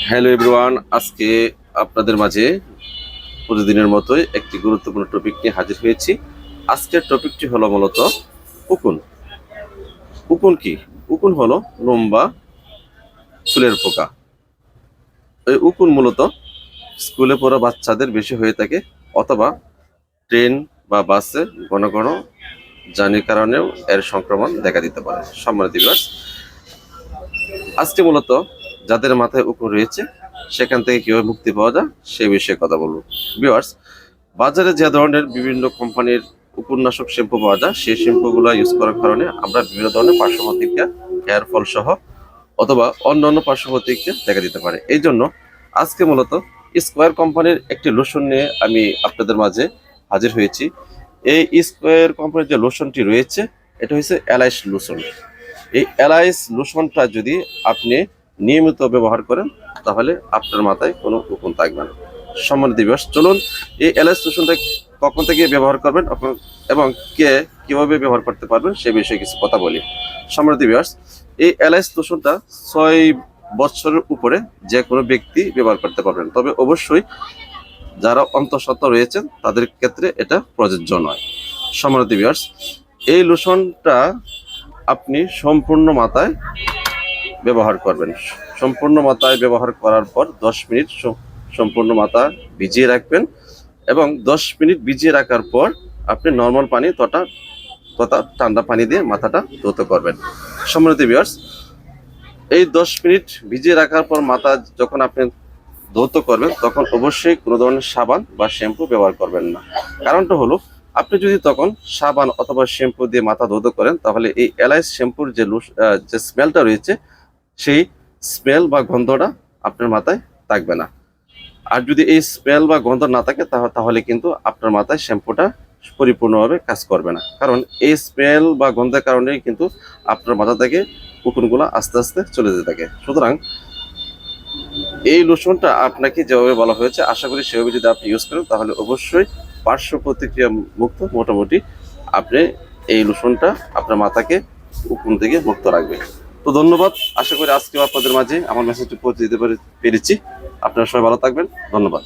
Hello everyone, আজকে আপনাদের মাঝে প্রতিদিনের মতোই একটি গুরুত্বপূর্ণ টপিক নিয়ে হাজির হয়েছি। আজকের টপিকটি হলো মূলত উকুন। উকুন কি? উকুন হলো লম্বা চুলের পোকা। এই উকুন মূলত স্কুলে পড়া বাচ্চাদের বেশি হয়ে থাকে, অথবা ট্রেন বা বাসে ঘন ঘন জার্নির কারণেও এর সংক্রমণ দেখা দিতে পারে। সম্মানিত ভিউয়ার্স, আজকে মূলত যাদের মাথায় উকুন রয়েছে সেখান থেকে কিভাবে মুক্তি পাওয়া যায় সে বিষয়ে কথা বলবো। ভিউয়ার্স, বাজারে যে ধরনের বিভিন্ন কোম্পানির উপন্যাসক শ্যাম্পু পাওয়া যায়, সেই শ্যাম্পুগুলো ইউজ করার কারণে আমরা বিভিন্ন ধরনের পার্শ্ব প্রতিক্রিয়া, হেয়ার ফল সহ অথবা অন্যান্য পার্শ্ব প্রতিক্রিয়া দেখা দিতে পারে। এই জন্য আজকে মূলত স্কোয়ার কোম্পানির একটি লোশন নিয়ে আমি আপনাদের মাঝে হাজির হয়েছি। এই স্কোয়ার কোম্পানির যে লোশনটি রয়েছে, এটা হচ্ছে অ্যালাইস লোশন। এই অ্যালাইস লোশনটা যদি আপনি নিয়মিত ব্যবহার করেন তাহলে আপনার মাথায় কোনো উকুন থাকবে না। সম্মানিত ভিউয়ার্স, চলুন এই অ্যালাইস লোশনটা কখন থেকে ব্যবহার করবেন এবং কে কিভাবে ব্যবহার করতে পারবেন সে বিষয়ে কিছু কথা বলি। সম্মানিত ভিউয়ার্স, এই অ্যালাইস লোশনটা 6 বছরের উপরে যে কোনো ব্যক্তি ব্যবহার করতে পারবেন, তবে অবশ্যই যারা অন্তঃসত্ত্বা রয়েছেন তাদের ক্ষেত্রে এটা প্রযোজ্য নয়। সম্মানিত ভিউয়ার্স, এই লোশনটা আপনি সম্পূর্ণ মাথায় ব্যবহার করবেন। সম্পূর্ণ মাথায় ব্যবহার করার পর 10 মিনিট সম্পূর্ণ মাথা ভিজিয়ে রাখবেন, এবং 10 মিনিট ভিজিয়ে রাখার পর আপনি নর্মাল পানি তথা ঠান্ডা পানি দিয়ে মাথাটা ধৌত করবেন। সম্মানিত ভিউয়ার্স, এই 10 মিনিট ভিজিয়ে রাখার পর মাথা যখন আপনি ধৌত করবেন তখন অবশ্যই কোনো ধরনের সাবান বা শ্যাম্পু ব্যবহার করবেন না। কারণটা হলো, আপনি যদি তখন সাবান অথবা শ্যাম্পু দিয়ে মাথা ধৌত করেন তাহলে এই অ্যালাইস শ্যাম্পুর যে স্মেলটা রয়েছে সেই স্মেল বা গন্ধটা আপনার মাথায় থাকবে না। আর যদি এই স্মেল বা গন্ধ না থাকে তাহলে কিন্তু আপনার মাথায় শ্যাম্পুটা পরিপূর্ণভাবে কাজ করবে না। কারণ এই স্মেল বা গন্ধের কারণেই কিন্তু আপনার মাথা থেকে উকুনগুলো আস্তে আস্তে চলে যেতে থাকে। সুতরাং এই লোশনটা আপনাকে যেভাবে বলা হয়েছে, আশা করি সেভাবে যদি আপনি ইউজ করেন তাহলে অবশ্যই পার্শ্ব প্রতিক্রিয়া মুক্ত মোটামুটি আপনি এই লোশনটা আপনার মাথাকে উকুন থেকে মুক্ত রাখবে। তো ধন্যবাদ। আশা করি আজকেও আপনাদের মাঝে আমার মেসেজটি পৌঁছে দিতে পেরেছি। আপনারা সবাই ভালো থাকবেন। ধন্যবাদ।